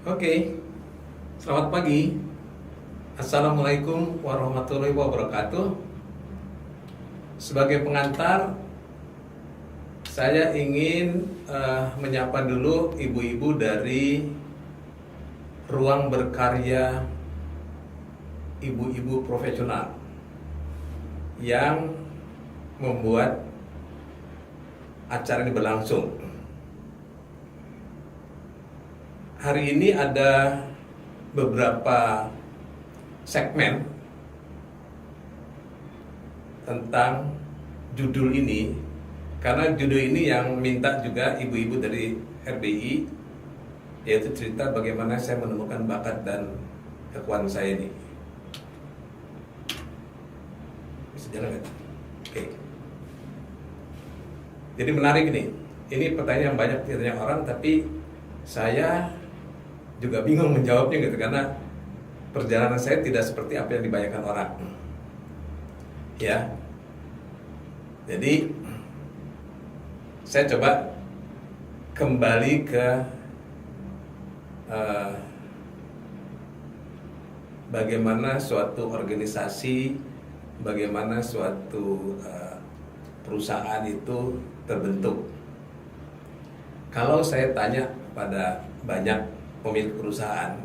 Oke, selamat pagi. Assalamualaikum warahmatullahi wabarakatuh. Sebagai pengantar, saya ingin menyapa dulu ibu-ibu dari ruang berkarya ibu-ibu profesional yang membuat acara ini berlangsung. Hari ini ada beberapa segmen tentang judul ini, karena judul ini yang minta juga ibu-ibu dari RBI, yaitu cerita bagaimana saya menemukan bakat dan kekuatan saya ini. Bisa jalan nggak? Oke. Jadi menarik nih. Ini pertanyaan yang banyak ditanya orang, tapi saya juga bingung menjawabnya gitu, karena perjalanan saya tidak seperti apa yang dibayangkan orang. Ya. Jadi saya coba kembali ke bagaimana suatu organisasi, bagaimana suatu perusahaan itu terbentuk. Kalau saya tanya pada banyak pemilik perusahaan,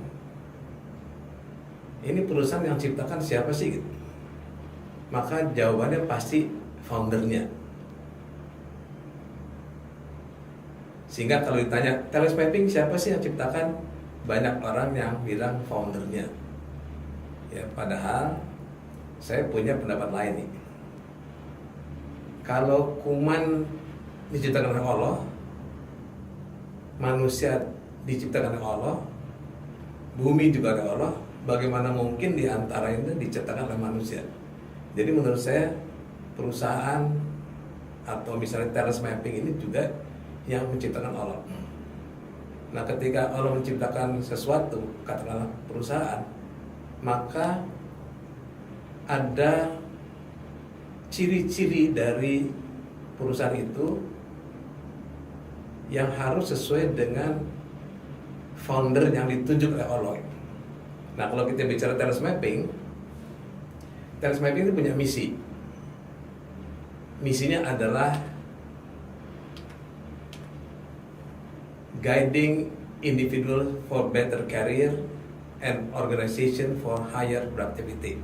ini perusahaan yang ciptakan siapa sih? Gitu. Maka jawabannya pasti foundernya. Sehingga kalau ditanya Thales Mapping siapa sih yang ciptakan, banyak orang yang bilang foundernya. Ya, padahal saya punya pendapat lain nih. Kalau kuman diciptakan oleh Allah, manusia diciptakan oleh Allah, bumi juga oleh Allah, bagaimana mungkin di antara itu diciptakan oleh manusia? Jadi menurut saya perusahaan atau misalnya Thales Mapping ini juga yang menciptakan Allah. Nah, ketika Allah menciptakan sesuatu, katakanlah perusahaan, maka ada ciri-ciri dari perusahaan itu yang harus sesuai dengan founder yang ditunjuk oleh Allah. Nah, kalau kita bicara Thales Mapping itu punya misi. Misinya adalah guiding individual for better career and organization for higher productivity.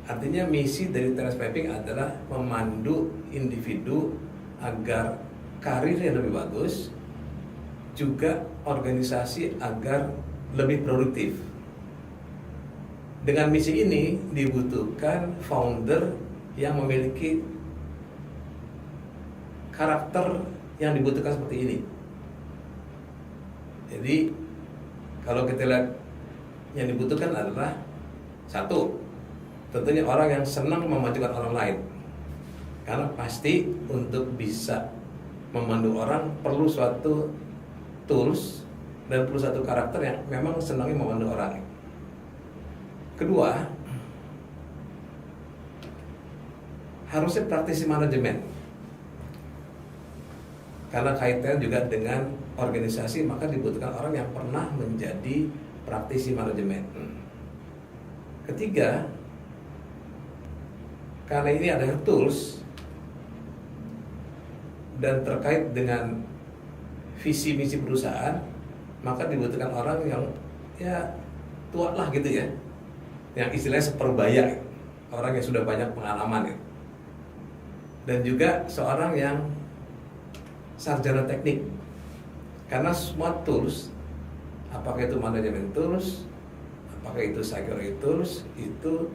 Artinya misi dari Thales Mapping adalah memandu individu agar karirnya lebih bagus, juga organisasi agar lebih produktif. Dengan misi ini dibutuhkan founder yang memiliki karakter yang dibutuhkan seperti ini. Jadi kalau kita lihat yang dibutuhkan adalah satu, tentunya orang yang senang memajukan orang lain. Karena pasti untuk bisa memandu orang perlu suatu tools dan perlu satu karakter yang memang senangnya memandu orang. Kedua, harusnya praktisi manajemen. Karena kaitannya juga dengan organisasi, maka dibutuhkan orang yang pernah menjadi praktisi manajemen. Ketiga, karena ini adalah tools dan terkait dengan visi misi perusahaan, maka dibutuhkan orang yang ya tua lah gitu ya, yang istilahnya seperbaya, orang yang sudah banyak pengalaman ya. Dan juga seorang yang sarjana teknik, karena semua tools, apakah itu manajemen tools, apakah itu psychology tools, itu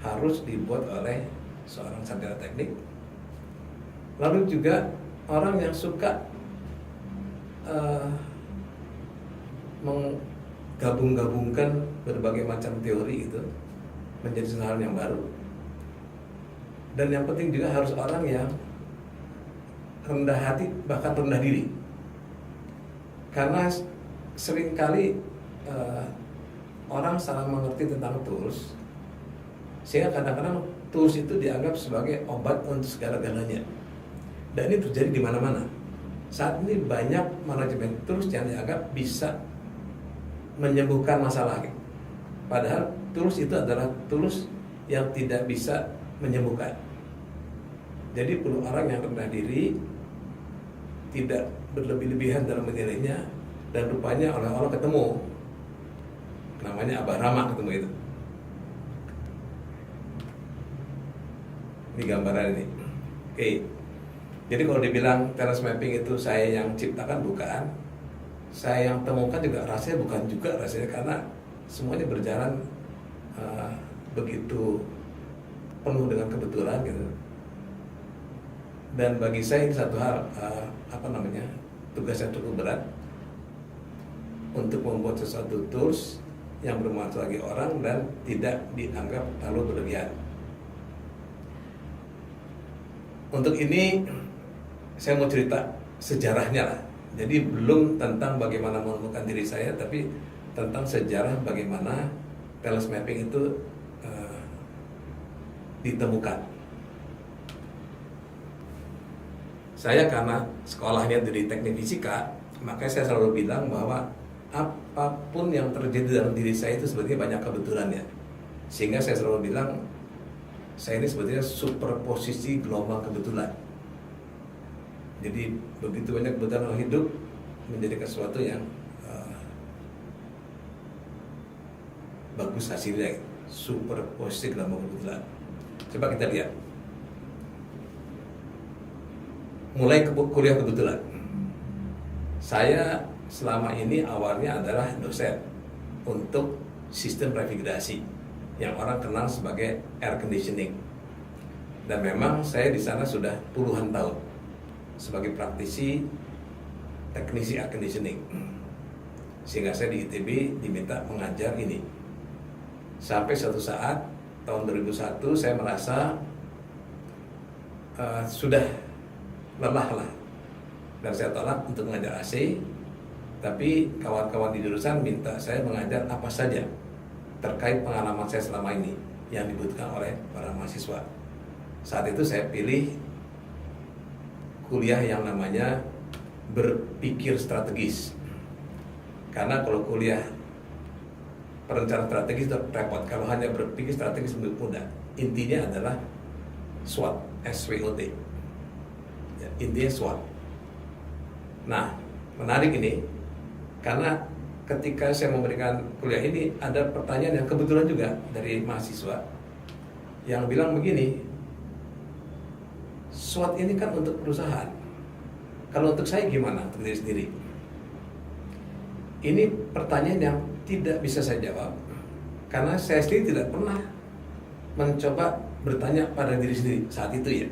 harus dibuat oleh seorang sarjana teknik. Lalu juga orang yang suka menggabung-gabungkan berbagai macam teori itu menjadi sesuatu hal yang baru. Dan yang penting juga harus orang yang rendah hati, bahkan rendah diri. Karena seringkali orang salah mengerti tentang tools, sehingga kadang-kadang tools itu dianggap sebagai obat untuk segala-galanya. Dan ini terjadi di mana-mana. Saat ini banyak manajemen tools yang dianggap bisa menyembuhkan masalah. Padahal tools itu adalah tools yang tidak bisa menyembuhkan. Jadi perlu orang yang rendah diri, tidak berlebih-lebihan dalam menilainya, dan rupanya oleh Allah ketemu, namanya Abah Rama ketemu itu. Ini gambaran ini. Oke. Jadi kalau dibilang talent mapping itu saya yang ciptakan, bukan. Saya yang temukan juga rasanya bukan juga rasanya, karena semuanya berjalan begitu penuh dengan kebetulan gitu. Dan bagi saya ini satu hal tugas yang cukup berat untuk membuat sesuatu tools yang bermanfaat bagi orang dan tidak dianggap terlalu berlebihan. Untuk ini saya mau cerita sejarahnya lah. Jadi belum tentang bagaimana menemukan diri saya, tapi tentang sejarah bagaimana talent mapping itu ditemukan. Saya karena sekolahnya dari teknik fisika, makanya saya selalu bilang bahwa apapun yang terjadi dalam diri saya itu sebetulnya banyak kebetulannya. Sehingga saya selalu bilang saya ini sebetulnya superposisi gelombang kebetulan. Jadi begitu banyak kebetulan dalam hidup menjadi sesuatu yang bagus hasilnya. Superposisi gelombang kebetulan. Coba kita lihat. Mulai kuliah kebetulan. Saya selama ini awalnya adalah dosen untuk sistem refrigerasi yang orang kenal sebagai air conditioning. Dan memang saya di sana sudah puluhan tahun sebagai praktisi teknisi air conditioning. Sehingga saya di ITB diminta mengajar ini. Sampai suatu saat tahun 2001 saya merasa sudah lelah lah, dan saya tolak untuk mengajar AC. Tapi kawan-kawan di jurusan minta saya mengajar apa saja terkait pengalaman saya selama ini yang dibutuhkan oleh para mahasiswa. Saat itu saya pilih kuliah yang namanya berpikir strategis. Karena kalau kuliah perencanaan strategis itu repot. Kalau hanya berpikir strategis lebih mudah. Intinya adalah SWOT, SWOT. Ya, intinya SWOT. Nah, menarik ini karena ketika saya memberikan kuliah ini ada pertanyaan yang kebetulan juga dari mahasiswa yang bilang begini, SWOT ini kan untuk perusahaan, kalau untuk saya gimana, untuk diri sendiri? Ini pertanyaan yang tidak bisa saya jawab karena saya sendiri tidak pernah mencoba bertanya pada diri sendiri saat itu ya.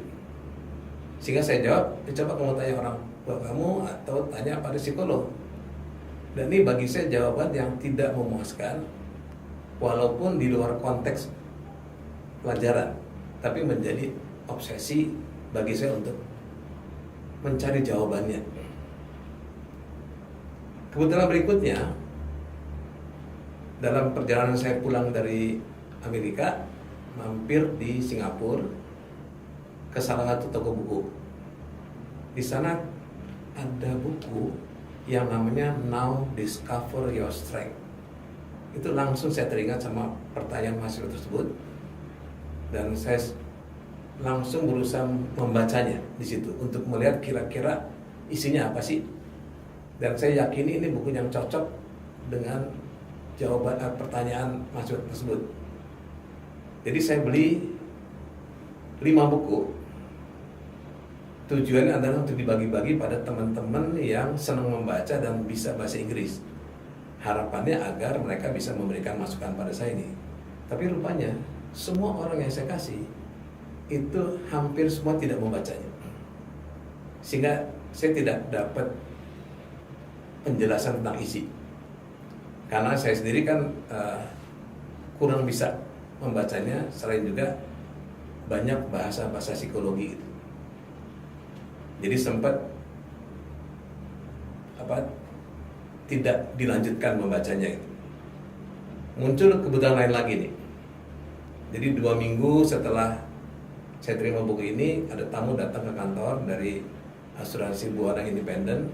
Sehingga saya jawab, coba kamu tanya orang tua kamu atau tanya pada psikolog. Dan ini bagi saya jawaban yang tidak memuaskan, walaupun di luar konteks pelajaran, tapi menjadi obsesi bagi saya untuk mencari jawabannya. Kebetulan berikutnya, dalam perjalanan saya pulang dari Amerika, mampir di Singapura ke salah satu toko buku. Di sana ada buku yang namanya Now Discover Your Strength. Itu langsung saya teringat sama pertanyaan mahasiswa tersebut, dan saya langsung berusaha membacanya di situ untuk melihat kira-kira isinya apa sih. Dan saya yakini ini buku yang cocok dengan jawaban pertanyaan mahasiswa tersebut. Jadi saya beli 5 buku. Tujuannya adalah untuk dibagi-bagi pada teman-teman yang senang membaca dan bisa bahasa Inggris. Harapannya agar mereka bisa memberikan masukan pada saya ini. Tapi rupanya semua orang yang saya kasih itu hampir semua tidak membacanya. Sehingga saya tidak dapat penjelasan tentang isi. Karena saya sendiri kan kurang bisa membacanya, selain juga banyak bahasa-bahasa psikologi gitu. Jadi sempat tidak dilanjutkan membacanya itu. Muncul kebutuhan lain lagi nih. Jadi 2 minggu setelah saya terima buku ini, ada tamu datang ke kantor dari asuransi Buana Independen.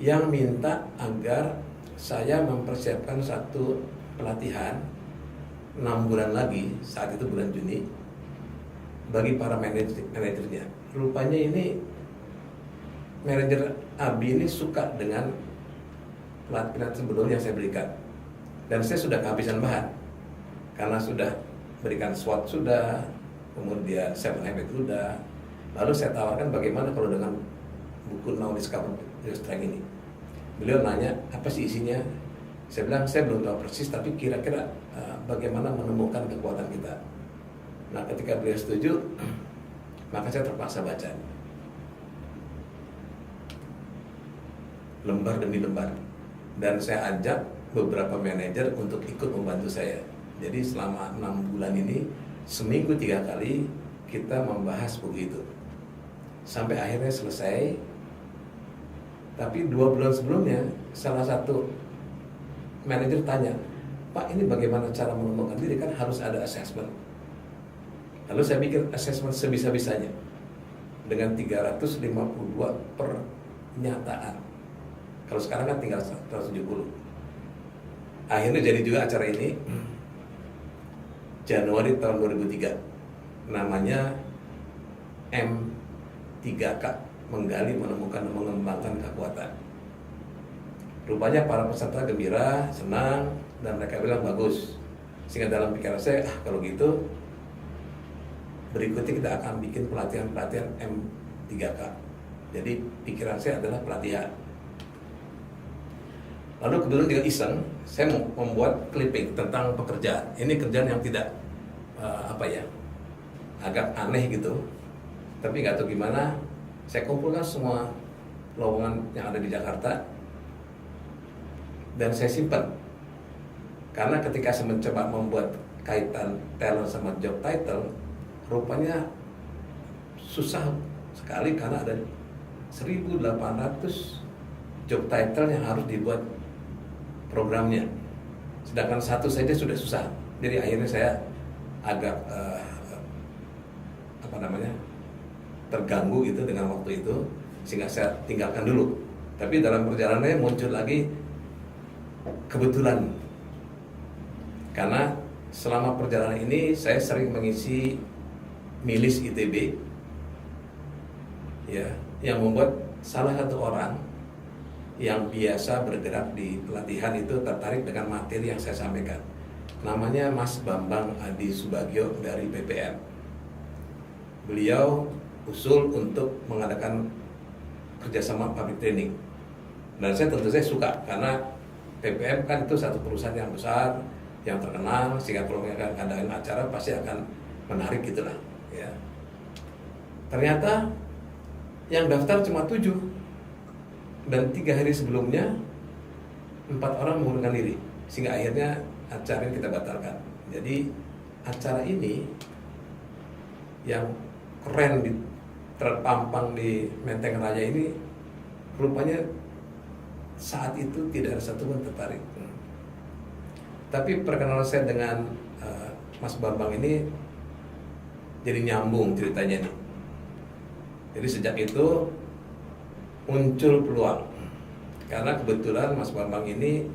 yang minta agar saya mempersiapkan satu pelatihan 6 bulan lagi, saat itu bulan Juni, bagi para manajernya. Rupanya ini manajer Abi ini suka dengan pelatihan sebelumnya yang saya berikan, dan saya sudah kehabisan bahan karena sudah berikan SWOT sudah, kemudian 7 Habits sudah. Lalu saya tawarkan bagaimana kalau dengan buku Now Discover Your Strength ini. Beliau nanya apa sih isinya. Saya bilang saya belum tahu persis, tapi kira-kira bagaimana menemukan kekuatan kita. Nah, ketika beliau setuju, maka saya terpaksa baca lembar demi lembar, dan saya ajak beberapa manajer untuk ikut membantu saya. Jadi selama 6 bulan ini, seminggu 3 kali kita membahas buku itu sampai akhirnya selesai. Tapi 2 bulan sebelumnya, salah satu manajer tanya, Pak, ini bagaimana cara menemukan diri, kan harus ada assessment. Lalu saya bikin assessment sebisa-bisanya dengan 352 pernyataan. Kalau sekarang kan tinggal 170. Akhirnya jadi juga acara ini Januari tahun 2003. Namanya M3K, menggali, menemukan, dan mengembangkan kekuatan. Rupanya para peserta gembira, senang, dan mereka bilang bagus. Sehingga dalam pikiran saya, kalau gitu berikutnya kita akan bikin pelatihan M3K. Jadi pikiran saya adalah pelatihan. Lalu kebetulan juga iseng, saya membuat clipping tentang pekerjaan. Ini kerjaan yang tidak agak aneh gitu. Tapi nggak tahu gimana, saya kumpulkan semua lowongan yang ada di Jakarta dan saya simpan. Karena ketika saya mencoba membuat kaitan talent sama job title, rupanya susah sekali karena ada 1.800 job title yang harus dibuat programnya, sedangkan satu saja sudah susah. Jadi akhirnya saya agak terganggu gitu dengan waktu itu, sehingga saya tinggalkan dulu. Tapi dalam perjalanannya muncul lagi kebetulan, karena selama perjalanan ini saya sering mengisi milis ITB, ya, yang membuat salah satu orang yang biasa bergerak di pelatihan itu tertarik dengan materi yang saya sampaikan. Namanya Mas Bambang Adi Subagio dari PPM. Beliau usul untuk mengadakan kerjasama public training, dan saya tentu saya suka karena PPM kan itu satu perusahaan yang besar, yang terkenal, sehingga kalau mereka ngadain acara pasti akan menarik gitulah, ya. Ternyata yang daftar cuma 7, dan 3 hari sebelumnya 4 orang mengundurkan diri, sehingga akhirnya acara ini kita batalkan. Jadi acara ini yang keren terpampang di Menteng Raya ini, rupanya saat itu tidak ada satupun tertarik. Tapi perkenalan saya dengan Mas Bambang ini jadi nyambung ceritanya nih. Jadi sejak itu muncul peluang, karena kebetulan Mas Bambang ini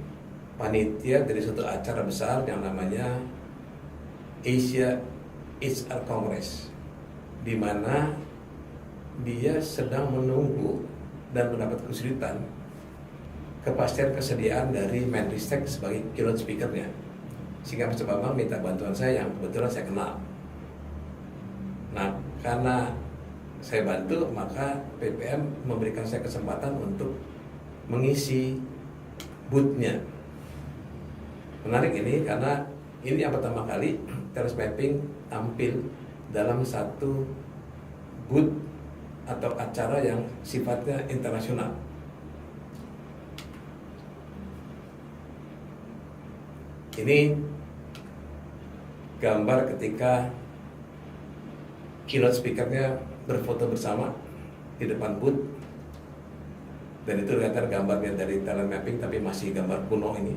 panitia dari suatu acara besar yang namanya Asia HR Congress, di mana dia sedang menunggu dan mendapat kesulitan kepastian kesediaan dari Menristek sebagai keynote speaker-nya, sehingga Mas Bambang minta bantuan saya yang kebetulan saya kenal. Nah, karena saya bantu, maka PPM memberikan saya kesempatan untuk mengisi booth-nya. Menarik ini karena ini yang pertama kali Teras Mapping tampil dalam satu booth atau acara yang sifatnya internasional. Ini gambar ketika keynote speaker-nya berfoto bersama di depan booth, dan itu kelihatan gambarnya dari talent mapping, tapi masih gambar kuno ini,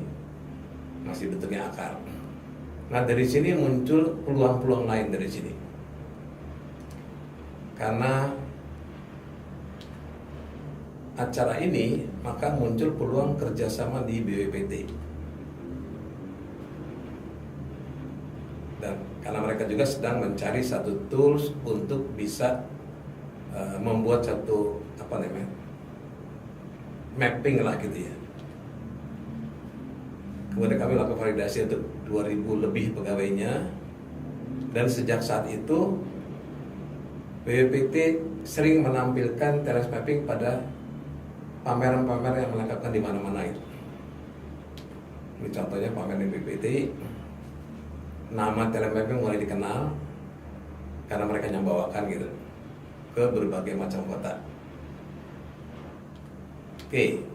masih bentuknya akar. Nah, dari sini muncul peluang-peluang lain dari sini, karena acara ini, maka muncul peluang kerjasama di BPPT. Dan karena mereka juga sedang mencari satu tools untuk bisa membuat satu mapping lah gitu ya. Kemudian kami lakukan validasi untuk 2000 lebih pegawainya, dan sejak saat itu BPPT sering menampilkan talent mapping pada pameran-pameran yang melakukan di mana-mana itu. Ini contohnya pameran BPPT, nama talent mapping mulai dikenal karena mereka yang bawakan gitu ke berbagai macam kota. Oke.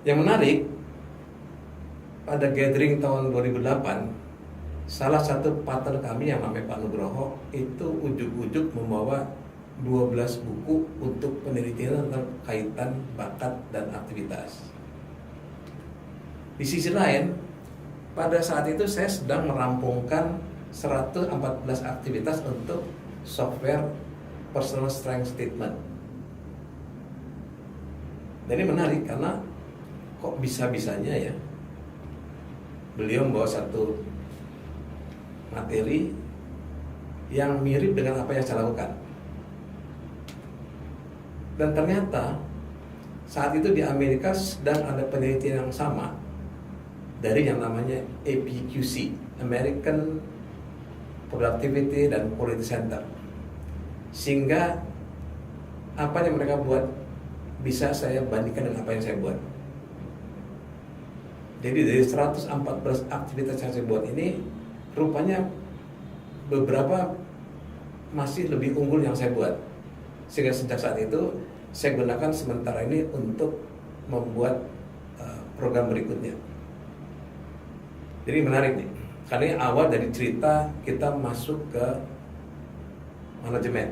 Yang menarik, pada gathering tahun 2008, salah satu partner kami yang namanya Pak Nugroho itu ujuk-ujuk membawa 12 buku untuk penelitian tentang kaitan bakat dan aktivitas. Di sisi lain, pada saat itu saya sedang merampungkan 114 aktivitas untuk software personal strength statement. Dan ini menarik karena kok bisa-bisanya ya beliau membawa satu materi yang mirip dengan apa yang saya lakukan. Dan ternyata saat itu di Amerika sedang ada penelitian yang sama dari yang namanya APQC, American Productivity dan Quality Center. Sehingga apa yang mereka buat bisa saya bandingkan dengan apa yang saya buat. Jadi dari 114 aktivitas yang saya buat ini, rupanya beberapa masih lebih unggul yang saya buat. Sehingga sejak saat itu saya gunakan sementara ini untuk membuat program berikutnya. Jadi menarik nih, karena ini awal dari cerita kita masuk ke manajemen.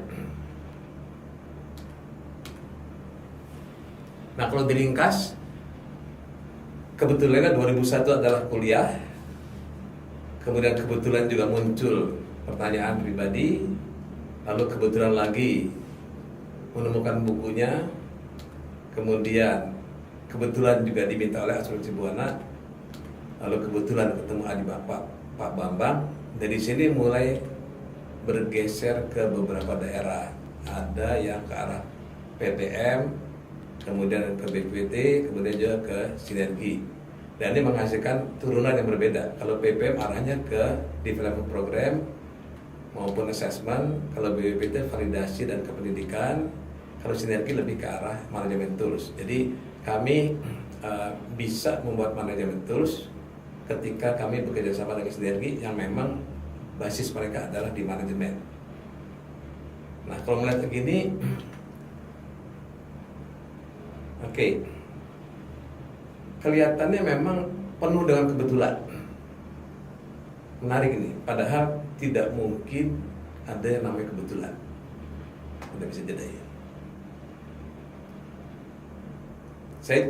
Nah, kalau diringkas, kebetulannya 2001 adalah kuliah. Kemudian kebetulan juga muncul pertanyaan pribadi. Lalu kebetulan lagi menemukan bukunya. Kemudian kebetulan juga diminta oleh Asuransi Buana. Lalu kebetulan ketemu adik bapak Pak Bambang. Dari sini mulai bergeser ke beberapa daerah. Ada yang ke arah PPM, kemudian ke BPPT, kemudian juga ke sinergi. Dan ini menghasilkan turunan yang berbeda. Kalau PPM arahnya ke development program maupun assessment, kalau BPPT validasi dan kependidikan, kalau sinergi lebih ke arah manajemen tools. Jadi kami bisa membuat manajemen tools ketika kami bekerja sama dengan sinergi yang memang basis mereka adalah di manajemen. Nah, kalau melihat begini, oke. Kelihatannya memang penuh dengan kebetulan. Menarik ini, padahal tidak mungkin ada yang namanya kebetulan. Udah bisa jeda ya.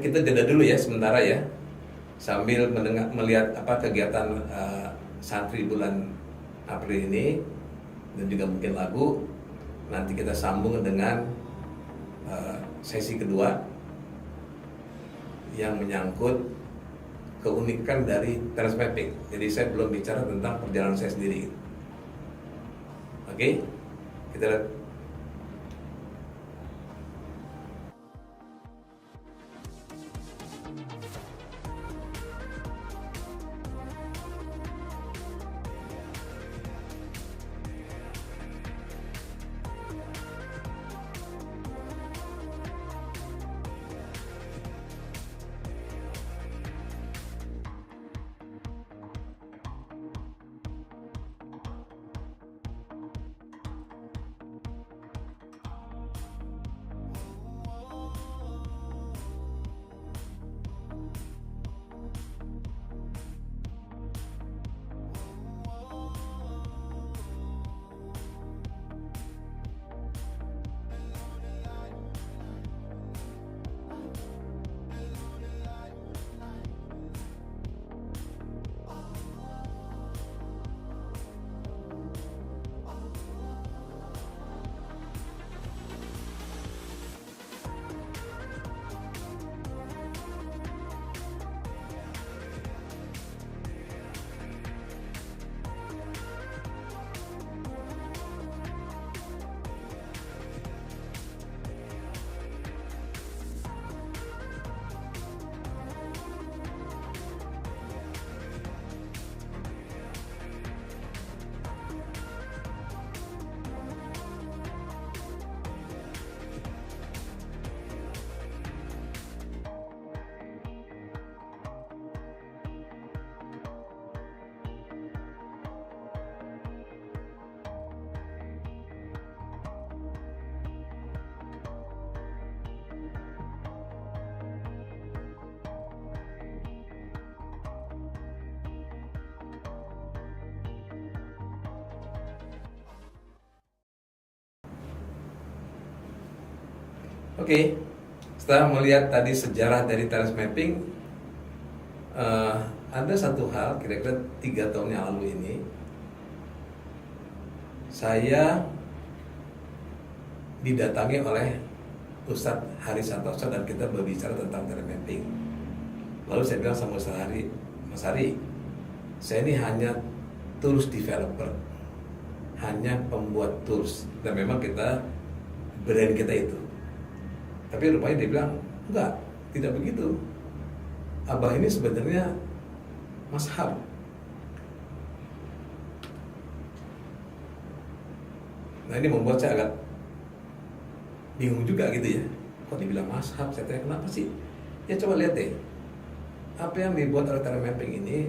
Kita jeda dulu ya sementara ya, sambil melihat kegiatan santri bulan April ini dan juga mungkin lagu. Nanti kita sambung dengan sesi kedua yang menyangkut keunikan dari talent mapping. Jadi saya belum bicara tentang perjalanan saya sendiri. Oke, kita lihat. Oke, setelah melihat tadi sejarah dari talent mapping, ada satu hal kira-kira 3 tahun yang lalu ini saya didatangi oleh Ustadz Hari Santoso dan kita berbicara tentang talent mapping. Lalu saya bilang sama Ustadz Hari, Mas Hari, saya ini hanya tools developer, hanya pembuat tools, dan memang kita brand kita itu. Tapi rupanya dia bilang, enggak, tidak begitu. Abah ini sebenarnya mazhab. Nah ini membuat saya agak bingung juga gitu ya. Kok dibilang mazhab? Saya tanya kenapa sih? Ya coba lihat deh, apa yang dibuat oleh talent mapping ini,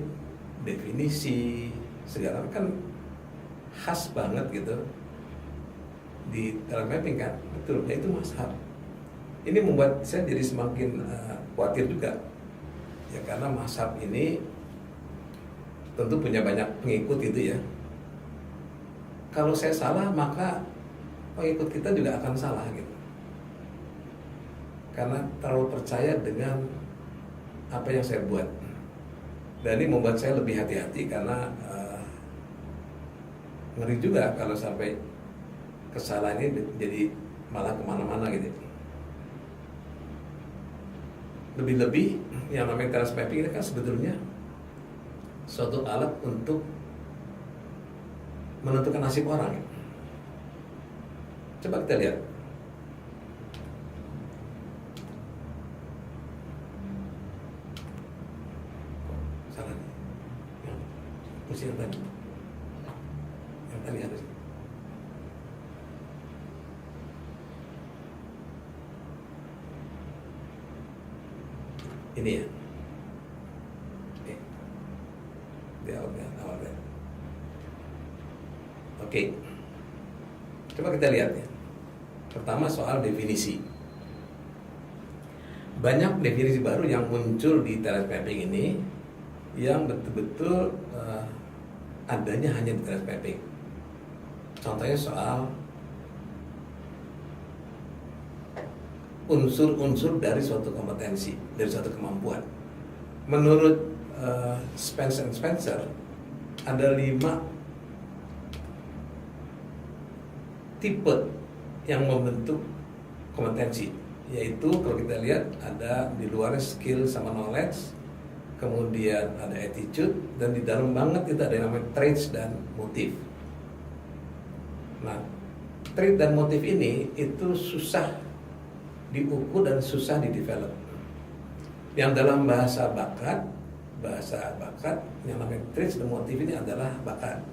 definisi segala kan khas banget gitu di talent mapping kan, betul, ya itu mazhab. Ini membuat saya jadi semakin khawatir juga ya, karena mazhab ini tentu punya banyak pengikut gitu ya. Kalau saya salah maka pengikut kita juga akan salah gitu, karena terlalu percaya dengan apa yang saya buat. Dan ini membuat saya lebih hati-hati karena ngeri juga kalau sampai kesalahan ini jadi malah kemana-mana gitu. Lebih-lebih yang namanya talent mapping ini kan sebetulnya suatu alat untuk menentukan nasib orang. Coba kita lihat. Salah nih. Yang kursi yang tadi. Yang tadi harus. Ini ya. Di awal. Oke. Coba kita lihat ya. Pertama soal definisi. Banyak definisi baru yang muncul di talent mapping ini yang betul-betul adanya hanya di talent mapping. Contohnya soal unsur-unsur dari suatu kompetensi, dari suatu kemampuan. Menurut Spencer ada 5 tipe yang membentuk kompetensi, yaitu kalau kita lihat ada di luarnya skill sama knowledge, kemudian ada attitude, dan di dalam banget itu ada yang namanya traits dan motif. Nah, trait dan motif ini itu susah diukur dan susah didevelop. Yang dalam bahasa bakat yang namanya traits dan motif ini adalah bakat.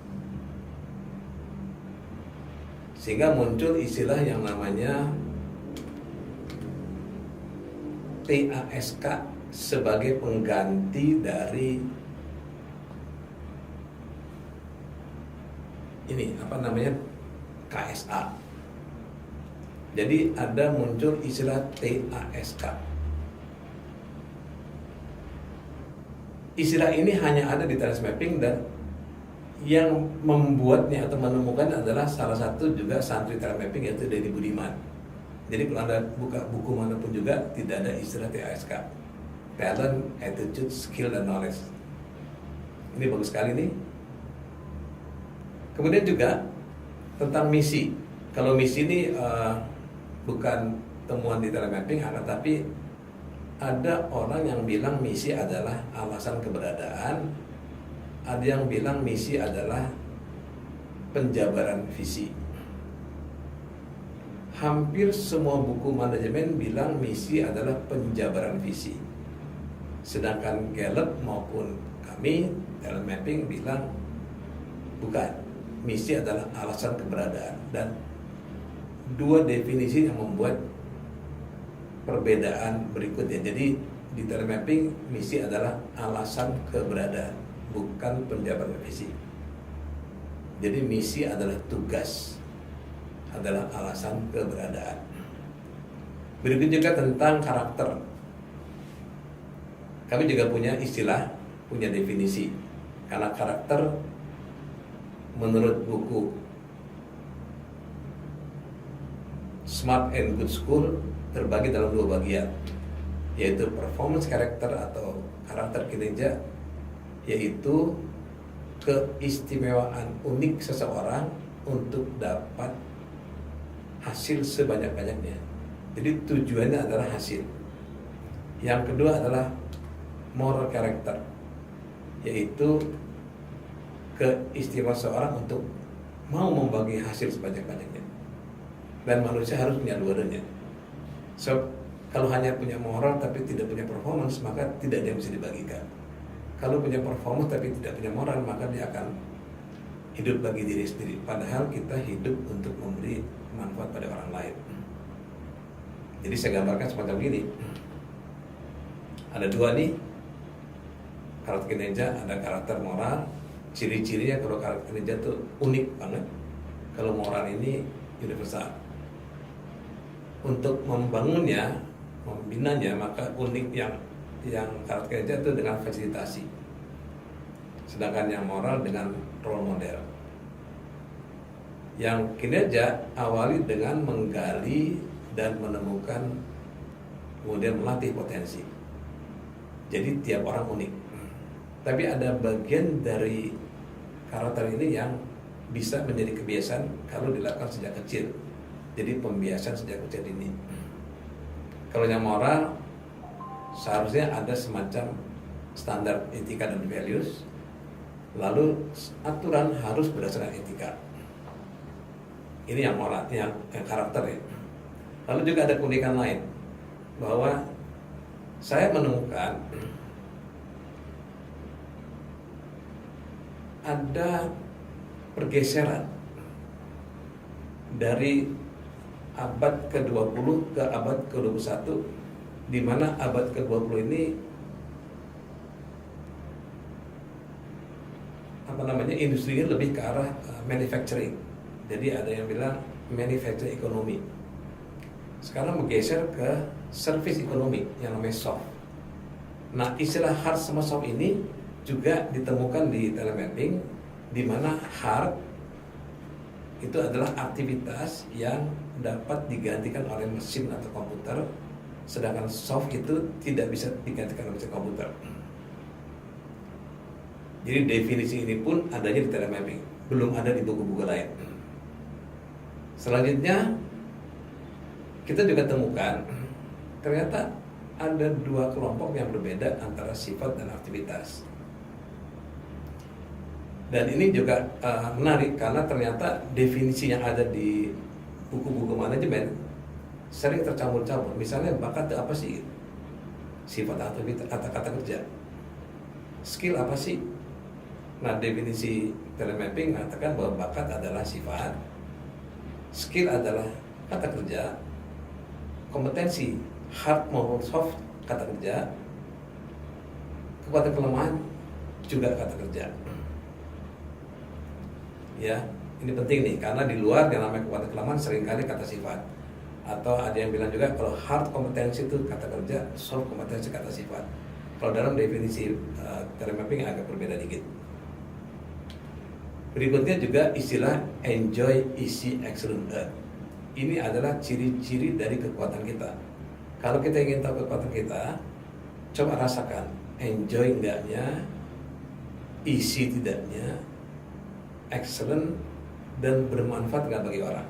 Sehingga muncul istilah yang namanya TASK sebagai pengganti dari ini KSA. Jadi ada muncul istilah TASK. Istilah ini hanya ada di talent mapping, dan yang membuatnya atau menemukan adalah salah satu juga santri talent mapping, yaitu Denny Budiman. Jadi kalau Anda buka buku manapun juga tidak ada istilah TASK, talent, attitude, skill, dan knowledge. Ini bagus sekali nih. Kemudian juga tentang misi. Kalau misi ini bukan temuan di talent mapping, tapi ada orang yang bilang misi adalah alasan keberadaan, ada yang bilang misi adalah penjabaran visi. Hampir semua buku manajemen bilang misi adalah penjabaran visi. Sedangkan Gallup maupun kami talent mapping bilang bukan, misi adalah alasan keberadaan. Dan 2 definisi yang membuat perbedaan berikutnya. Jadi di talent mapping misi adalah alasan keberadaan, bukan penjabaran visi. Jadi misi adalah tugas, adalah alasan keberadaan. Berikut juga tentang karakter. Kami juga punya istilah, punya definisi. Karena karakter menurut buku Smart and Good School terbagi dalam dua bagian, yaitu performance karakter atau karakter kinerja, yaitu keistimewaan unik seseorang untuk dapat hasil sebanyak-banyaknya. Jadi tujuannya adalah hasil. Yang kedua adalah moral karakter, yaitu keistimewaan seseorang untuk mau membagi hasil sebanyak-banyaknya. Dan manusia harus punya dua-duanya. So, kalau hanya punya moral tapi tidak punya performance, maka tidak ada yang bisa dibagikan. Kalau punya performance tapi tidak punya moral, maka dia akan hidup bagi diri sendiri. Padahal kita hidup untuk memberi manfaat pada orang lain. Jadi saya gambarkan semacam gini. Ada dua nih, karakter kinerja, ada karakter moral. Ciri-cirinya kalau karakter kinerja itu unik banget. Kalau moral ini universal. Untuk membangunnya, membinanya, maka unik yang karakter kinerja itu dengan fasilitasi. Sedangkan yang moral dengan role model. Yang kinerja awali dengan menggali dan menemukan, kemudian melatih potensi. Jadi tiap orang unik. Tapi ada bagian dari karakter ini yang bisa menjadi kebiasaan kalau dilakukan sejak kecil. Jadi pembiasaan sejak kecil ini. Kalau yang moral, seharusnya ada semacam standar etika dan values. Lalu aturan harus berdasarkan etika. Ini yang moral, yang karakter ya. Lalu juga ada keunikan lain, bahwa saya menemukan ada pergeseran dari abad ke-20 ke abad ke-21, di mana abad ke-20 ini industrinya lebih ke arah manufacturing. Jadi ada yang bilang manufacturing economy. Sekarang bergeser ke service economy yang namanya soft. Nah, istilah hard sama soft ini juga ditemukan di telemapping, di mana hard itu adalah aktivitas yang dapat digantikan oleh mesin atau komputer, sedangkan soft itu tidak bisa digantikan oleh mesin komputer. Jadi definisi ini pun adanya di telemapping, belum ada di buku-buku lain. Selanjutnya kita juga temukan ternyata ada dua kelompok yang berbeda antara sifat dan aktivitas. Dan ini juga menarik karena ternyata definisi yang ada di buku-buku manajemen sering tercampur-campur. Misalnya bakat itu apa sih? Sifat aktivitas atau kata kerja. Skill apa sih? Nah, definisi telemapping mengatakan bahwa bakat adalah sifat, skill adalah kata kerja, kompetensi hard maupun soft kata kerja, kekuatan kelemahan juga kata kerja. Ya, ini penting nih karena di luar yang namanya kekuatan kelemahan seringkali kata sifat. Atau ada yang bilang juga kalau hard kompetensi itu kata kerja, soft kompetensi kata sifat. Kalau dalam definisi telemapping agak berbeda dikit. Berikutnya juga istilah enjoy, easy, excellent, earn. Ini adalah ciri-ciri dari kekuatan kita. Kalau kita ingin tahu kekuatan kita, coba rasakan enjoy enggaknya, easy tidaknya, excellent dan bermanfaat nggak bagi orang.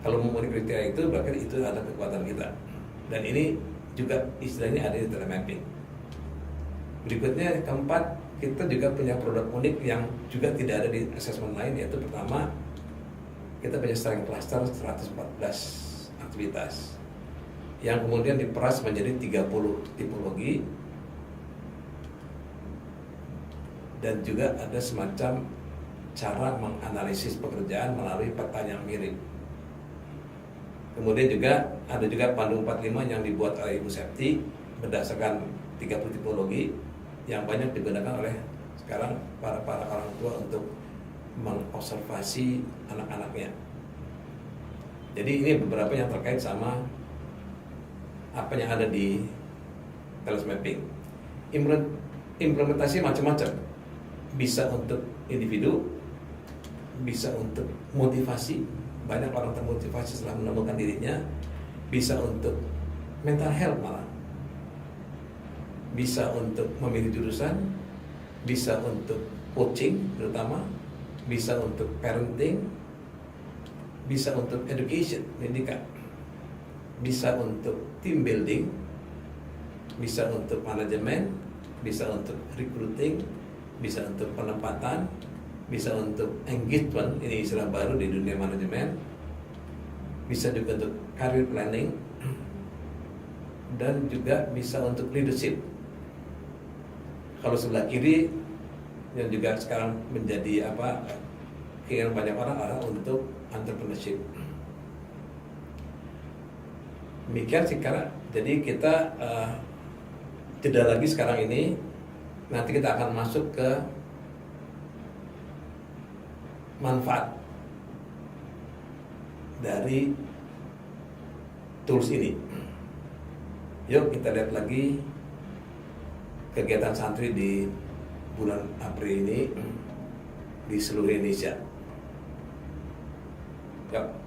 Kalau memenuhi kriteria itu berarti itu adalah kekuatan kita. Dan ini juga istilahnya ada di telemapping. Berikutnya keempat, kita juga punya produk unik yang juga tidak ada di asesmen lain, yaitu pertama kita punya strength cluster 114 aktivitas yang kemudian diperas menjadi 30 tipologi, dan juga ada semacam cara menganalisis pekerjaan melalui pertanyaan mirip. Kemudian juga ada juga pandu 45 yang dibuat oleh Ibu Septi berdasarkan 30 tipologi yang banyak digunakan oleh sekarang para orang tua untuk mengobservasi anak-anaknya. Jadi ini beberapa yang terkait sama apa yang ada di telemapping. Implementasi macam-macam, bisa untuk individu, bisa untuk motivasi. Banyak orang termotivasi setelah menemukan dirinya. bisa untuk mental health malah, bisa untuk memilih jurusan, bisa untuk coaching terutama, bisa untuk parenting, bisa untuk education, pendidikan, bisa untuk team building, bisa untuk manajemen, bisa untuk recruiting, bisa untuk penempatan, bisa untuk engagement, ini istilah baru di dunia manajemen, bisa juga untuk career planning, dan juga bisa untuk leadership. Kalau sebelah kiri yang juga sekarang menjadi keinginan banyak orang adalah untuk entrepreneurship. Demikian sih, karena jadi kita jeda lagi sekarang ini, nanti kita akan masuk ke manfaat dari tools ini. Yuk kita lihat lagi kegiatan santri di bulan April ini di seluruh Indonesia. Yuk.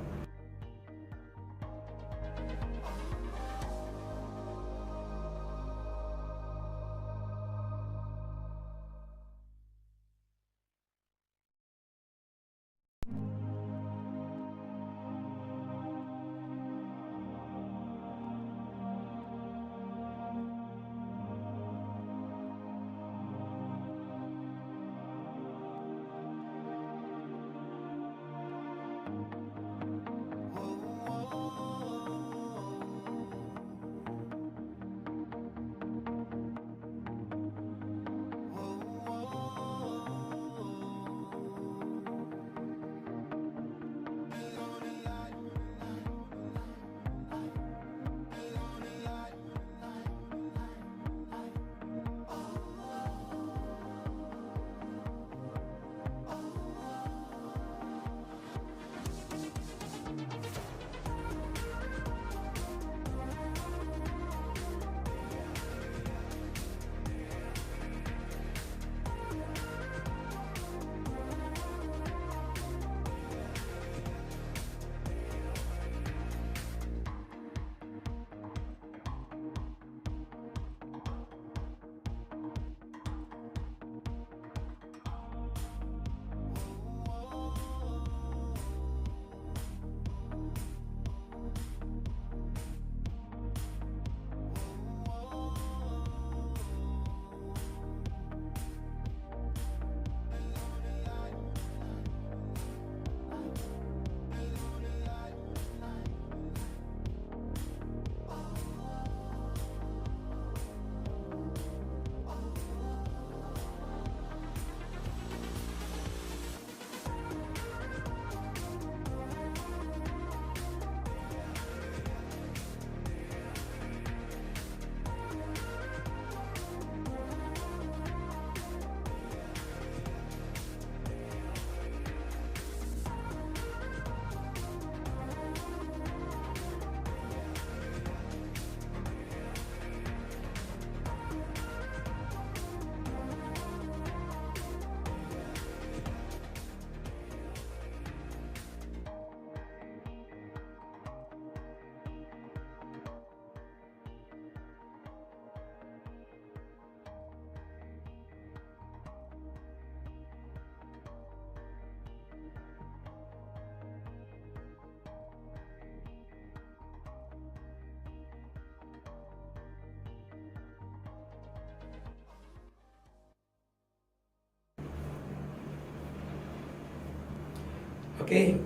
Oke,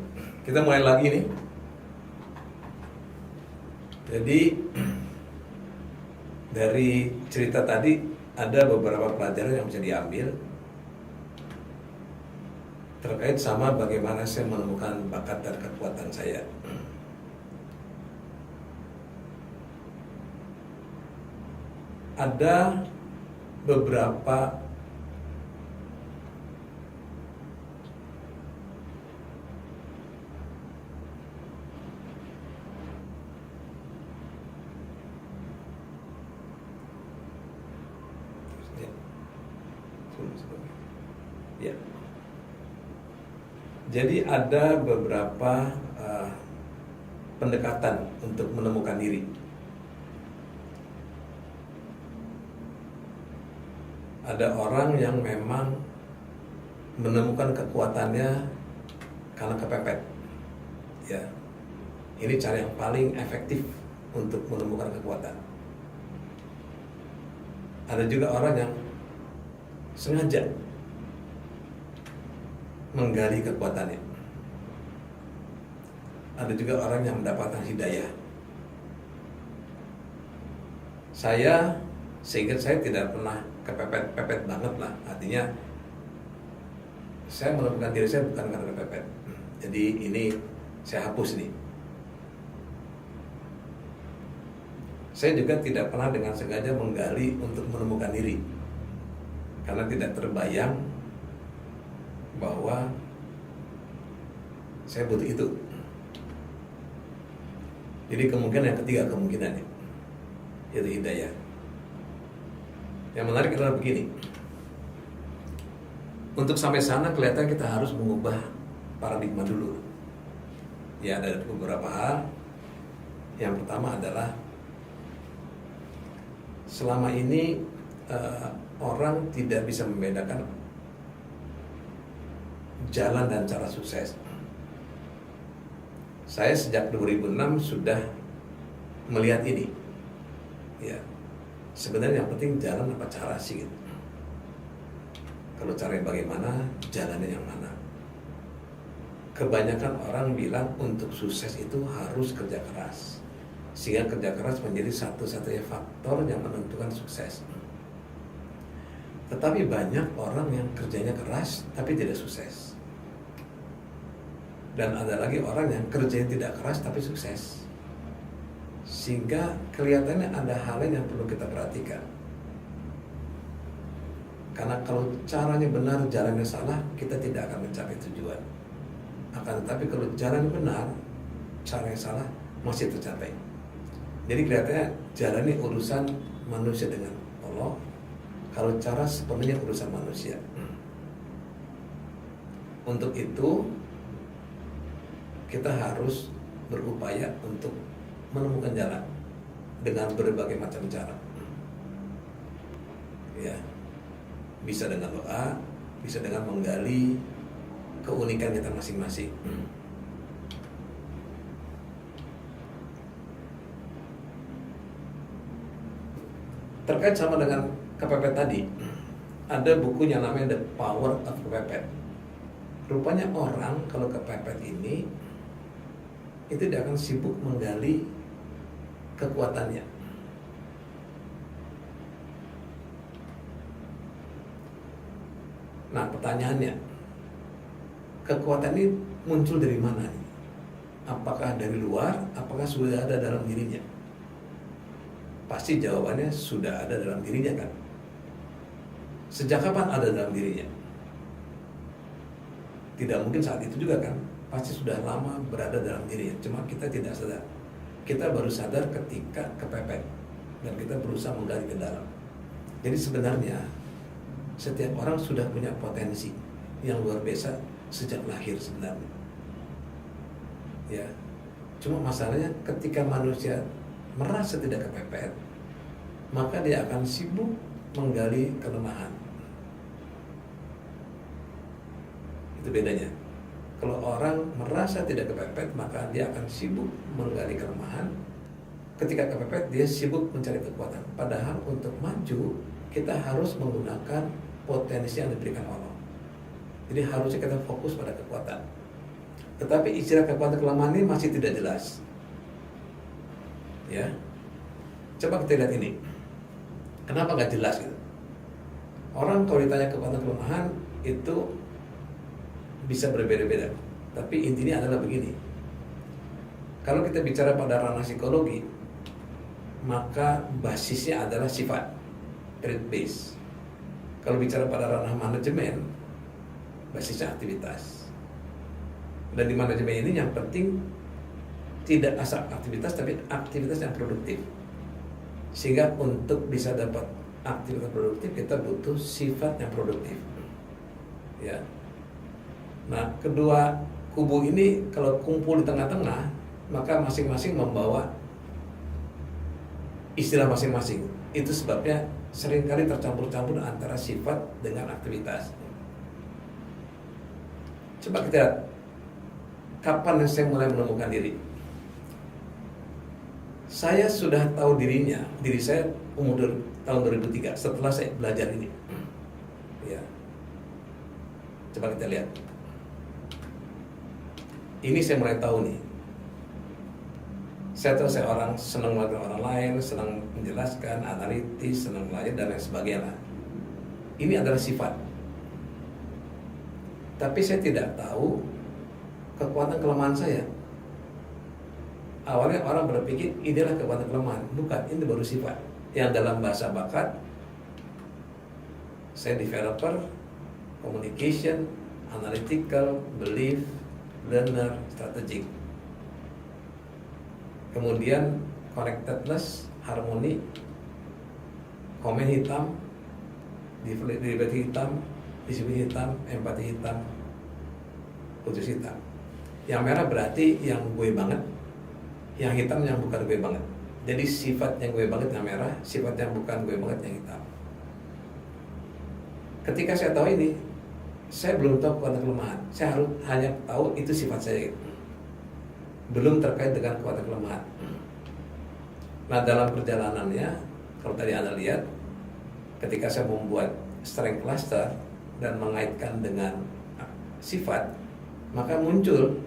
kita mulai lagi nih. Jadi dari cerita tadi ada beberapa pelajaran yang bisa diambil terkait sama bagaimana saya menemukan bakat dan kekuatan saya. Ada beberapa ya. Jadi ada beberapa pendekatan untuk menemukan diri. Ada orang yang memang menemukan kekuatannya karena kepepet. Ya, ini cara yang paling efektif untuk menemukan kekuatan. Ada juga orang yang sengaja menggali kekuatannya. Ada juga orang yang mendapatkan hidayah. Seingat saya tidak pernah kepepet-pepet banget lah. Artinya saya menemukan diri saya bukan karena kepepet. Jadi ini saya hapus nih. Saya juga tidak pernah dengan sengaja menggali untuk menemukan diri, karena tidak terbayang bahwa saya butuh itu. Jadi kemungkinan yang ketiga kemungkinannya, yaitu hidayah. Yang menarik adalah begini. Untuk sampai sana kelihatan kita harus mengubah paradigma dulu. Ya, ada beberapa hal. Yang pertama adalah selama ini orang tidak bisa membedakan jalan dan cara sukses. Saya sejak 2006 sudah melihat ini. Ya, sebenarnya yang penting jalan apa cara sih gitu. Kalau caranya bagaimana, jalannya yang mana. Kebanyakan orang bilang untuk sukses itu harus kerja keras, sehingga kerja keras menjadi satu-satunya faktor yang menentukan sukses. Tetapi banyak orang yang kerjanya keras tapi tidak sukses. Dan ada lagi orang yang kerjanya tidak keras tapi sukses. Sehingga kelihatannya ada hal yang perlu kita perhatikan. Karena kalau caranya benar, jalannya salah, kita tidak akan mencapai tujuan. Akan tetapi kalau jalan benar, caranya salah, masih tercapai. Jadi kelihatannya jalan ini urusan manusia dengan Allah. Kalau cara sepenuhnya urusan manusia. Untuk itu kita harus berupaya untuk menemukan jalan dengan berbagai macam cara. Ya, bisa dengan doa, bisa dengan menggali keunikan kita masing-masing. Terkait sama dengan kepepet tadi, ada bukunya namanya The Power of Kepepet. Rupanya orang kalau kepepet ini itu tidak akan sibuk menggali kekuatannya. Nah, pertanyaannya, kekuatan ini muncul dari mana nih? Apakah dari luar? Apakah sudah ada dalam dirinya? Pasti jawabannya sudah ada dalam dirinya kan? Sejak kapan ada dalam dirinya? Tidak mungkin saat itu juga kan? Pasti sudah lama berada dalam dirinya. Cuma kita tidak sadar. Kita baru sadar ketika kepepet dan kita berusaha menggali ke dalam. Jadi sebenarnya setiap orang sudah punya potensi yang luar biasa sejak lahir sebenarnya. Ya, cuma masalahnya ketika manusia merasa tidak kepepet, maka dia akan sibuk menggali kelemahan. Itu bedanya. Kalau orang merasa tidak kepepet, maka dia akan sibuk menggali kelemahan. Ketika kepepet, dia sibuk mencari kekuatan. Padahal untuk maju, kita harus menggunakan potensi yang diberikan Allah. Jadi harusnya kita fokus pada kekuatan. Tetapi istilah kekuatan kelemahan ini masih tidak jelas. Ya, coba kita lihat ini. Kenapa nggak jelas gitu? Orang kalau ditanya kekuatan kelemahan itu bisa berbeda-beda. Tapi intinya adalah begini. Kalau kita bicara pada ranah psikologi, maka basisnya adalah sifat, trait base. Kalau bicara pada ranah manajemen, basisnya aktivitas. Dan di manajemen ini yang penting tidak asal aktivitas, tapi aktivitas yang produktif. Sehingga untuk bisa dapat aktivitas produktif, kita butuh sifat yang produktif. Ya. Nah, kedua kubu ini kalau kumpul di tengah-tengah, maka masing-masing membawa istilah masing-masing. Itu sebabnya seringkali tercampur-campur antara sifat dengan aktivitas. Coba kita lihat, kapan saya mulai menemukan diri? Saya sudah tahu diri saya tahun 2003 setelah saya belajar ini. Ya. Coba kita lihat. Ini saya mulai tahu nih. Saya tahu saya orang senang melihat orang lain, senang menjelaskan, analitis, senang belajar dan lain sebagainya. Ini adalah sifat. Tapi saya tidak tahu kekuatan kelemahan saya. Awalnya orang berpikir inilah kekuatan kelemahan, bukan, ini baru sifat. Yang dalam bahasa bakat, saya developer, communication, analytical, belief, learner, strategic. Kemudian connectedness, harmoni, komen hitam, delivery hitam, disiplin hitam, empati hitam, khusus hitam. Yang merah berarti yang gue banget, yang hitam yang bukan gue banget. Jadi sifat yang gue banget yang merah, sifat yang bukan gue banget yang hitam. Ketika saya tahu ini, saya belum tahu kekuatan kelemahan. Saya harus hanya tahu itu sifat saya. Belum terkait dengan kekuatan kelemahan. Nah, dalam perjalanannya, kalau tadi Anda lihat, ketika saya membuat strength cluster dan mengaitkan dengan sifat, maka muncul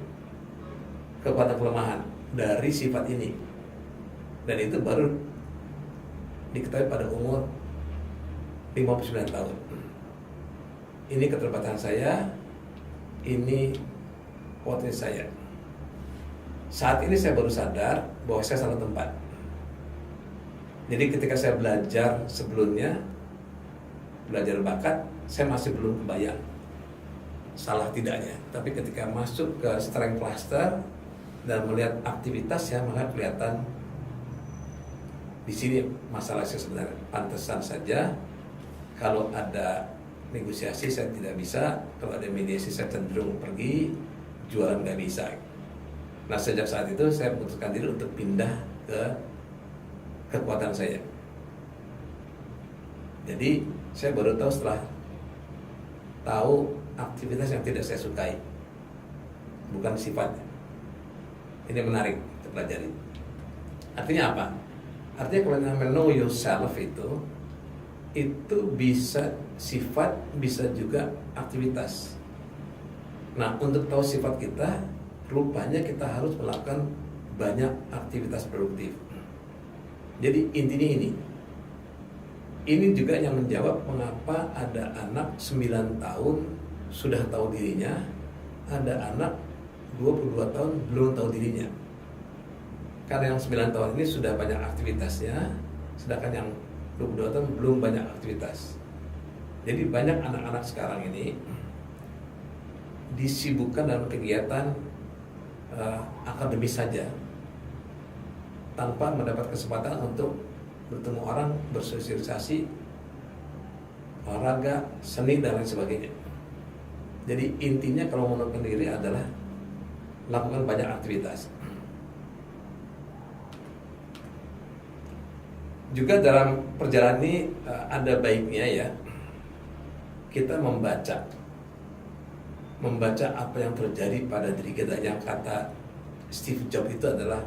kekuatan kelemahan dari sifat ini. Dan itu baru diketahui pada umur 59 tahun. Ini keterbatasan saya, ini potensi saya. Saat ini saya baru sadar bahwa saya salah tempat. Jadi ketika saya belajar sebelumnya, belajar bakat, saya masih belum kebayang salah tidaknya. Tapi ketika masuk ke strength cluster dan melihat aktivitas, saya malah kelihatan di sini masalah saya sebenarnya. Pantesan saja kalau ada negosiasi saya tidak bisa, kalau ada mediasi saya cenderung pergi, jualan nggak bisa. Nah, sejak saat itu saya memutuskan diri untuk pindah ke kekuatan saya. Jadi saya baru tahu setelah tahu aktivitas yang tidak saya sukai, bukan sifatnya. Ini menarik untuk pelajari. Artinya apa? Artinya kalau namanya know yourself itu bisa sifat, bisa juga aktivitas. Nah, untuk tahu sifat kita, rupanya kita harus melakukan banyak aktivitas produktif. Jadi intinya ini juga yang menjawab mengapa ada anak 9 tahun sudah tahu dirinya, ada anak 22 tahun belum tahu dirinya. Karena yang 9 tahun ini sudah banyak aktivitasnya, sedangkan yang 22 tahun belum banyak aktivitas. Jadi banyak anak-anak sekarang ini disibukkan dalam kegiatan akademis saja, tanpa mendapat kesempatan untuk bertemu orang, bersosialisasi, olahraga, seni dan lain sebagainya. Jadi intinya kalau menurut diri adalah lakukan banyak aktivitas. Juga dalam perjalanan ini ada baiknya ya kita membaca apa yang terjadi pada diri kita. Yang kata Steve Jobs itu adalah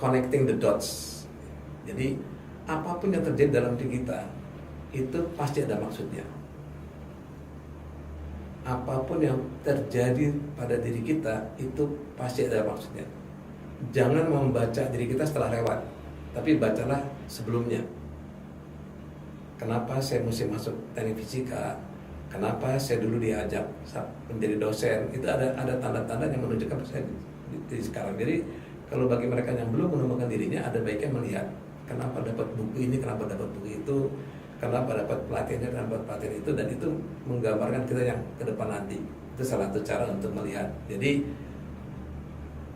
connecting the dots. Jadi apapun yang terjadi dalam diri kita itu pasti ada maksudnya. Apapun yang terjadi pada diri kita itu pasti ada maksudnya. Jangan membaca diri kita setelah lewat, tapi bacalah sebelumnya. Kenapa saya mesti masuk teknik fisika? Kenapa saya dulu diajak menjadi dosen? Itu ada tanda-tanda yang menunjukkan saya di sekarang. Jadi kalau bagi mereka yang belum menemukan dirinya, ada baiknya melihat kenapa dapat buku ini, kenapa dapat buku itu, kenapa dapat pelatihannya, kenapa dapat pelatihan itu, dan itu menggambarkan kita yang ke depan nanti. Itu salah satu cara untuk melihat. Jadi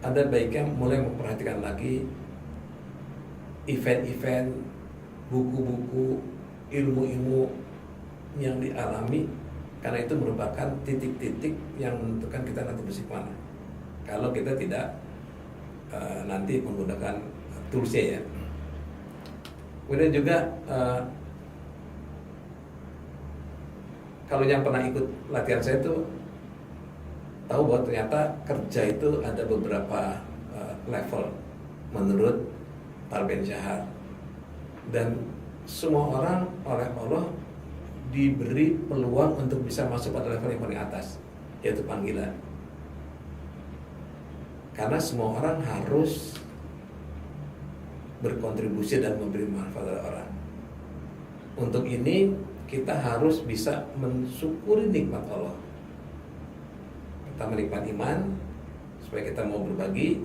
ada baiknya mulai memperhatikan lagi event-event, buku-buku, ilmu-ilmu yang dialami, karena itu merupakan titik-titik yang menentukan kita nanti bersih mana. Kalau kita tidak nanti menggunakan toolsnya ya. Kemudian juga kalau yang pernah ikut latihan saya itu tahu bahwa ternyata kerja itu ada beberapa level menurut Tal Ben Shahar, dan semua orang oleh Allah diberi peluang untuk bisa masuk pada level yang paling atas, yaitu panggilan. Karena semua orang harus berkontribusi dan memberi manfaat pada orang. Untuk ini kita harus bisa mensyukuri nikmat Allah. Pertama, nikmat iman, supaya kita mau berbagi.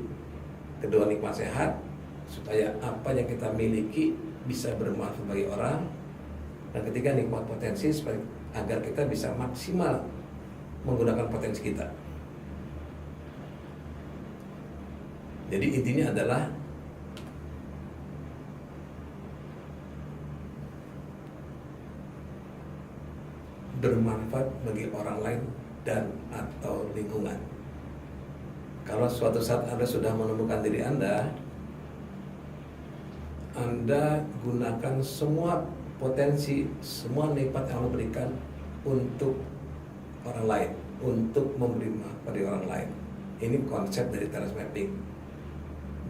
Kedua, nikmat sehat, supaya apa yang kita miliki bisa bermanfaat bagi orang. Dan ketiga, nikmat potensi, supaya agar kita bisa maksimal menggunakan potensi kita. Jadi intinya adalah bermanfaat bagi orang lain dan atau lingkungan. Kalau suatu saat Anda sudah menemukan diri Anda gunakan semua potensi, semua nikmat yang Allah berikan untuk orang lain, untuk memberi manfaat pada orang lain. Ini konsep dari Terrace Mapping.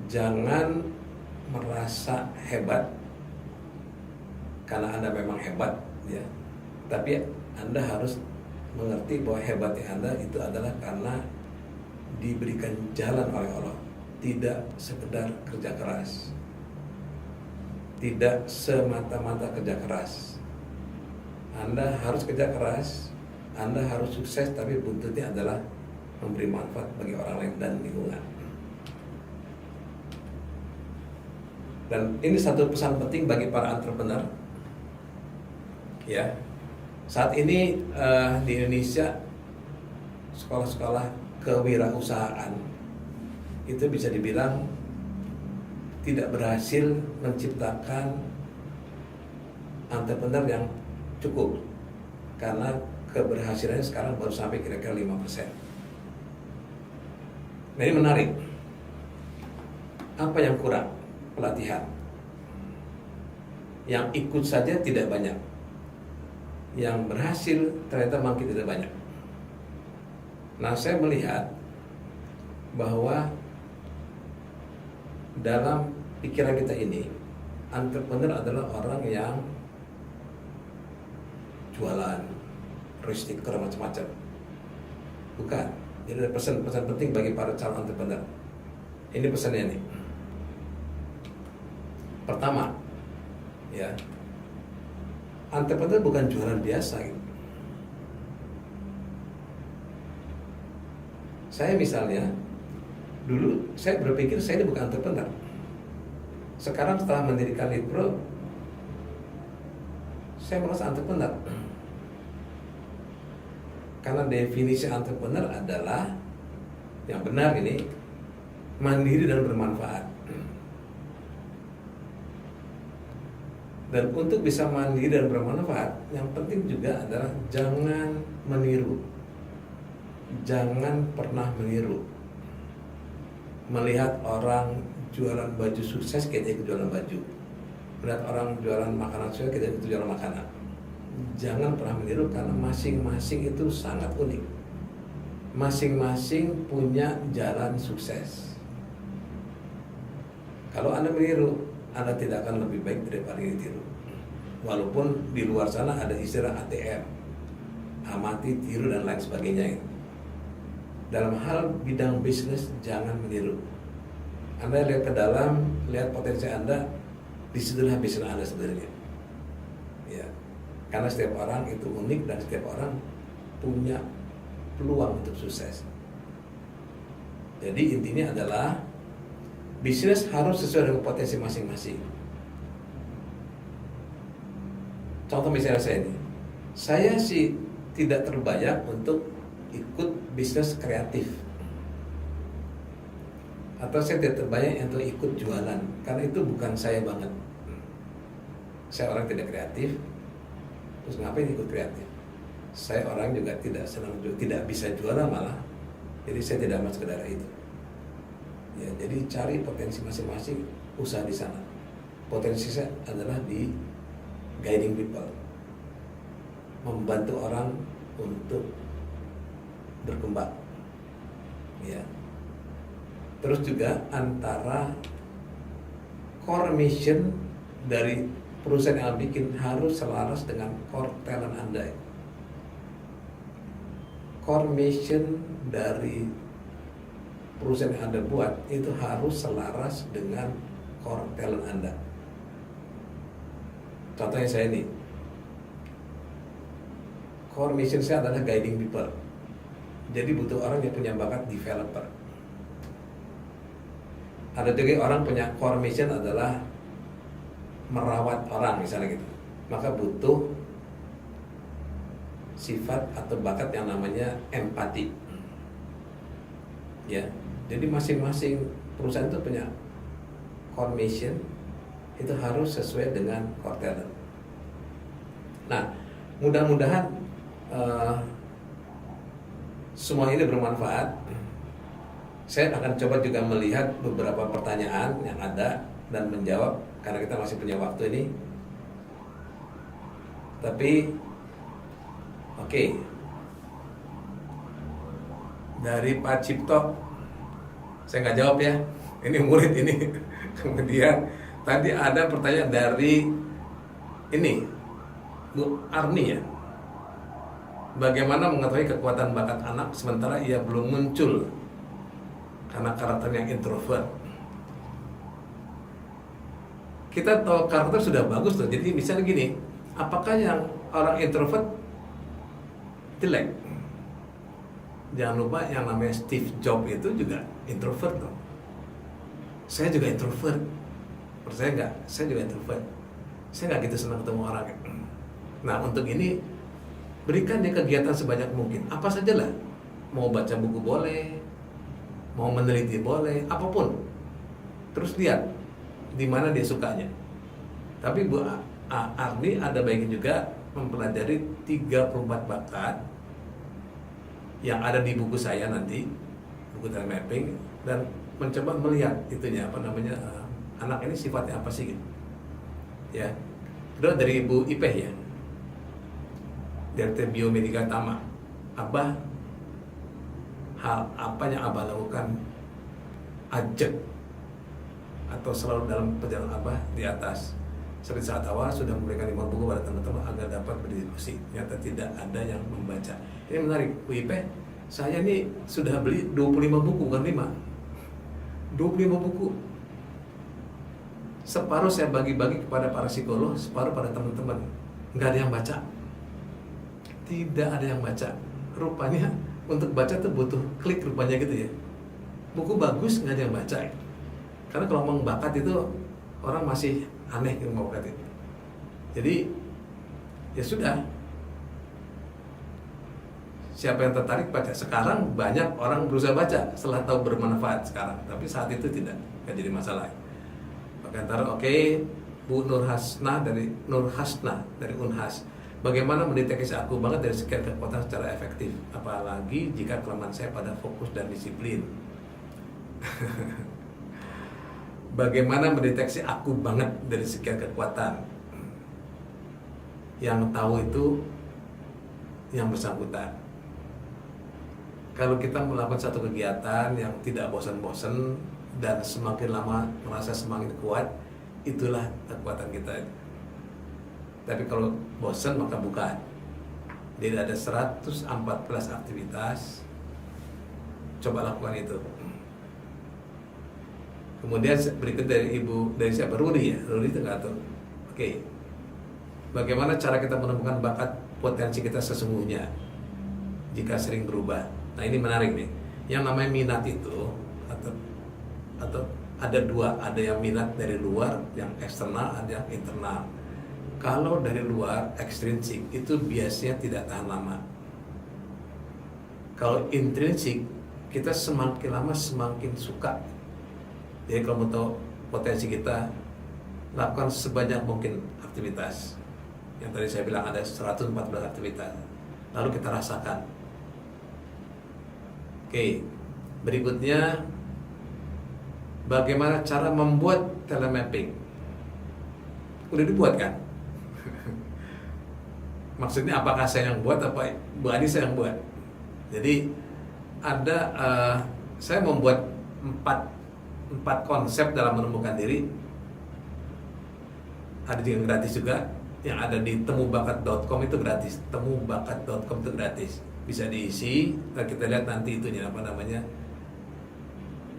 Jangan merasa hebat karena Anda memang hebat, ya. Tapi Anda harus mengerti bahwa hebatnya Anda itu adalah karena diberikan jalan oleh Allah, tidak sekedar kerja keras, tidak semata-mata kerja keras. Anda harus kerja keras, Anda harus sukses, tapi buntutnya adalah memberi manfaat bagi orang lain dan lingkungan. Dan ini satu pesan penting bagi para entrepreneur, ya. Saat ini di Indonesia sekolah-sekolah kewirausahaan itu bisa dibilang tidak berhasil menciptakan entrepreneur yang cukup, karena keberhasilannya sekarang baru sampai kira-kira 5%. Nah, ini menarik. Apa yang kurang? Pelatihan. Yang ikut saja tidak banyak, yang berhasil ternyata makin tidak banyak. Nah, saya melihat bahwa dalam pikiran kita ini, entrepreneur adalah orang yang jualan, restiker, macam-macam. Bukan. Jadi ada pesan-pesan penting bagi para calon entrepreneur. Ini pesannya nih. Pertama, ya, entrepreneur bukan jualan biasa gitu. Saya misalnya, dulu saya berpikir saya ini bukan entrepreneur. Sekarang setelah mendirikan Leadpro, saya merasa entrepreneur. Karena definisi entrepreneur adalah yang benar ini mandiri dan bermanfaat. Dan untuk bisa mandiri dan bermanfaat, yang penting juga adalah jangan meniru. Jangan pernah meniru. Melihat orang jualan baju sukses, kita ikut jualan baju. Melihat orang jualan makanan sukses, kita ikut jualan makanan. Jangan pernah meniru, karena masing-masing itu sangat unik. Masing-masing punya jalan sukses. Kalau Anda meniru, Anda tidak akan lebih baik daripada yang ditiru. Walaupun di luar sana ada istilah ATM, amati, tiru, dan lain sebagainya. Dalam hal bidang bisnis, jangan meniru. Anda lihat ke dalam, lihat potensi Anda, disitulah bisnis Anda sebenarnya. Ya, karena setiap orang itu unik dan setiap orang punya peluang untuk sukses. Jadi intinya adalah bisnis harus sesuai dengan potensi masing-masing. Contoh misalnya saya ini, saya sih tidak terbayang untuk ikut bisnis kreatif, atau saya tidak terbayang untuk ikut jualan, karena itu bukan saya banget. Saya orang tidak kreatif, terus ngapain ikut kreatif? Saya orang juga tidak senang, tidak bisa jualan malah, jadi saya tidak masuk ke daerah itu. Ya, jadi cari potensi masing-masing, usaha di sana. Potensi saya adalah di guiding people, membantu orang untuk berkembang. Ya. Terus juga antara core mission dari perusahaan yang bikin harus selaras dengan core talent Anda. Core mission dari perusahaan yang Anda buat itu harus selaras dengan core talent Anda. Contohnya saya nih, core mission saya adalah guiding people. Jadi butuh orang yang punya bakat developer. Ada juga orang punya core mission adalah merawat orang misalnya gitu. Maka butuh sifat atau bakat yang namanya empati. Ya, jadi masing-masing perusahaan itu punya core mission, itu harus sesuai dengan core talent. Nah, mudah-mudahan semua ini bermanfaat. Saya akan coba juga melihat beberapa pertanyaan yang ada dan menjawab karena kita masih punya waktu ini. Tapi oke. Dari Pak Cipto, saya nggak jawab ya. Ini murid ini. Kemudian tadi ada pertanyaan dari ini Bu Arni ya. Bagaimana mengetahui kekuatan bakat anak sementara ia belum muncul karena karakternya introvert? Kita tahu karakter sudah bagus tuh. Jadi misalnya gini, apakah yang orang introvert jelek? Jangan lupa yang namanya Steve Jobs itu juga introvert tuh. Saya juga introvert. Percaya nggak? Saya juga introvert. Saya nggak gitu senang ketemu orang. Nah, untuk ini berikan dia kegiatan sebanyak mungkin. Apa saja lah. Mau baca buku boleh, mau meneliti boleh, apapun. Terus lihat di mana dia sukanya. Tapi Bu Arni ada baiknya juga mempelajari 34 bakat yang ada di buku saya nanti, buku talent mapping, dan mencoba melihat itunya apa namanya anak ini sifatnya apa sih gitu. Ya. Kedua dari Ibu Ipeh ya. Dari Biomedika Tama. Abah, hal apa yang Abah lakukan ajak atau selalu dalam perjalanan Abah di atas? Seperti saat awal sudah memberikan 5 buku pada teman-teman agar dapat berdiskusi. Ternyata tidak ada yang membaca. Ini menarik, Bu Ipeh. Saya nih sudah beli 25 buku, bukan 5. 25 buku. Separuh saya bagi-bagi kepada para psikolog, separuh pada teman-teman. Nggak ada yang baca. Tidak ada yang baca. Rupanya untuk baca tuh butuh klik rupanya gitu ya. Buku bagus nggak ada yang baca. Karena kalau ngomong bakat itu orang masih aneh yang mau bakat itu. Jadi ya sudah. Siapa yang tertarik baca. Sekarang banyak orang berusaha baca setelah tahu bermanfaat sekarang. Tapi saat itu tidak jadi masalah. Maka antara Bu Nur Hasna dari Unhas. Bagaimana mendeteksi aku banget dari sekian kekuatan secara efektif, apalagi jika kelemahan saya pada fokus dan disiplin. Bagaimana mendeteksi aku banget dari sekian kekuatan? Yang tahu itu yang bersangkutan. Kalau kita melakukan satu kegiatan yang tidak bosan-bosan dan semakin lama merasa semakin kuat, itulah kekuatan kita. Tapi kalau bosan maka bukan. Jadi ada 114 aktivitas. Coba lakukan itu. Kemudian berikut dari siapa? Rudi ya? Rudi itu nggak tahu. Oke. Bagaimana cara kita menemukan bakat potensi kita sesungguhnya jika sering berubah? Nah ini menarik nih. Yang namanya minat itu atau ada dua, ada yang minat dari luar, yang eksternal, ada yang internal. Kalau dari luar, ekstrinsik, itu biasanya tidak tahan lama. Kalau intrinsik, kita semakin lama semakin suka. Jadi kalau mau tahu potensi kita, lakukan sebanyak mungkin aktivitas. Yang tadi saya bilang ada 114 aktivitas. Lalu kita rasakan. Oke, berikutnya bagaimana cara membuat telemapping. Udah dibuat kan? Maksudnya apakah saya yang buat, apa Bu Adi saya yang buat? Jadi ada saya membuat empat konsep dalam menemukan diri. Ada yang gratis juga, yang ada di temubakat.com itu gratis. Temubakat.com itu gratis, bisa diisi. Dan kita lihat nanti itunya apa namanya.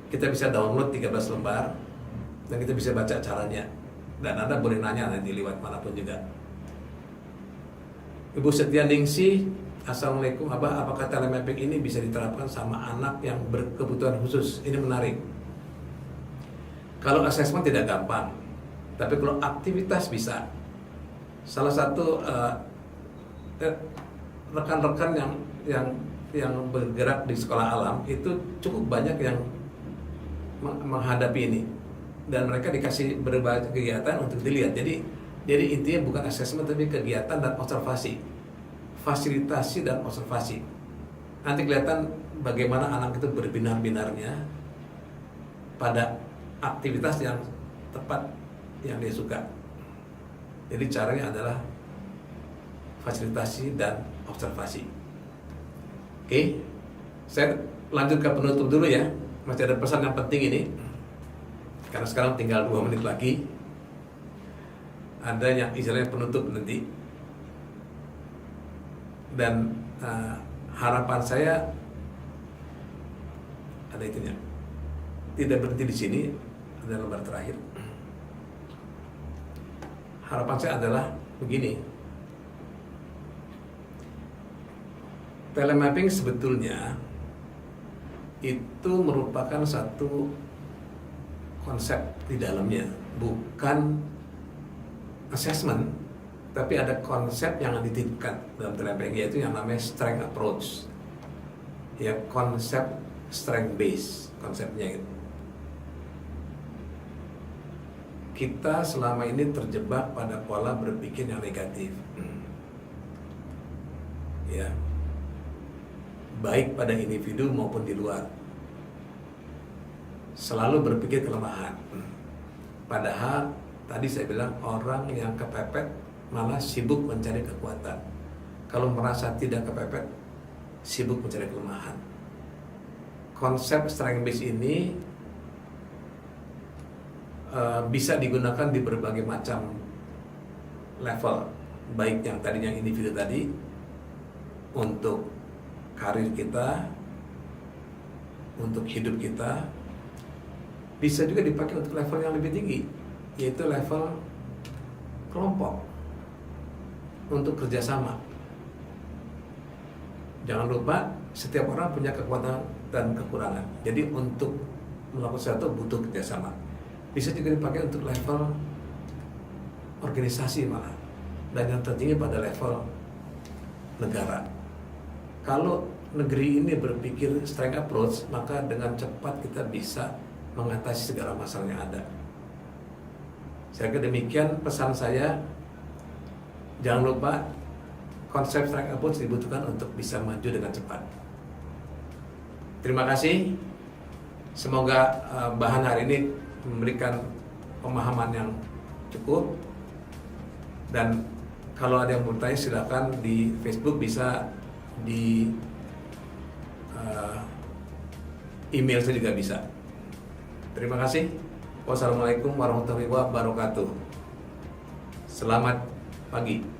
Kita bisa download 13 lembar dan kita bisa baca caranya. Dan Anda boleh nanya nanti lewat manapun juga. Ibu Setia Ningsih, Assalamualaikum Abah, apakah telemapping ini bisa diterapkan sama anak yang berkebutuhan khusus? Ini menarik. Kalau asesmen tidak gampang, tapi kalau aktivitas bisa. Salah satu rekan-rekan yang bergerak di sekolah alam itu cukup banyak yang menghadapi ini, dan mereka dikasih berbagai kegiatan untuk dilihat. Jadi intinya bukan asesmen tapi kegiatan dan observasi, fasilitasi dan observasi. Nanti kelihatan bagaimana anak itu berbinar-binarnya pada aktivitas yang tepat yang dia suka. Jadi caranya adalah fasilitasi dan observasi. Oke, saya lanjut ke penutup dulu ya. Masih ada pesan yang penting ini, karena sekarang tinggal 2 menit lagi. Ada yang istilahnya penutup nanti. Dan harapan saya ada itunya. Tidak berhenti di sini, ada lembar terakhir. Harapan saya adalah begini. Telemapping sebetulnya itu merupakan satu konsep di dalamnya, bukan assessment, tapi ada konsep yang dititipkan dalam telemapping, yaitu yang namanya strength approach. Ya, konsep strength base konsepnya gitu. Kita selama ini terjebak pada pola berpikir yang negatif. Ya. Baik pada individu maupun di luar. Selalu berpikir kelemahan. Padahal tadi saya bilang orang yang kepepet malah sibuk mencari kekuatan. Kalau merasa tidak kepepet, sibuk mencari kelemahan. Konsep strength base ini bisa digunakan di berbagai macam level, baik yang tadinya individu tadi untuk karir kita, untuk hidup kita, bisa juga dipakai untuk level yang lebih tinggi, yaitu level kelompok, untuk kerjasama. Jangan lupa setiap orang punya kekuatan dan kekurangan. Jadi untuk melakukan sesuatu butuh kerjasama. Bisa juga dipakai untuk level organisasi malah, dan yang tertinggi pada level negara. Kalau negeri ini berpikir strength approach, maka dengan cepat kita bisa mengatasi segala masalah yang ada. Saya kira demikian pesan saya. Jangan lupa konsep strength approach dibutuhkan untuk bisa maju dengan cepat. Terima kasih. Semoga bahan hari ini memberikan pemahaman yang cukup. Dan kalau ada yang bertanya silakan di Facebook, bisa di email saya juga bisa. Terima kasih. Wassalamualaikum warahmatullahi wabarakatuh. Selamat pagi.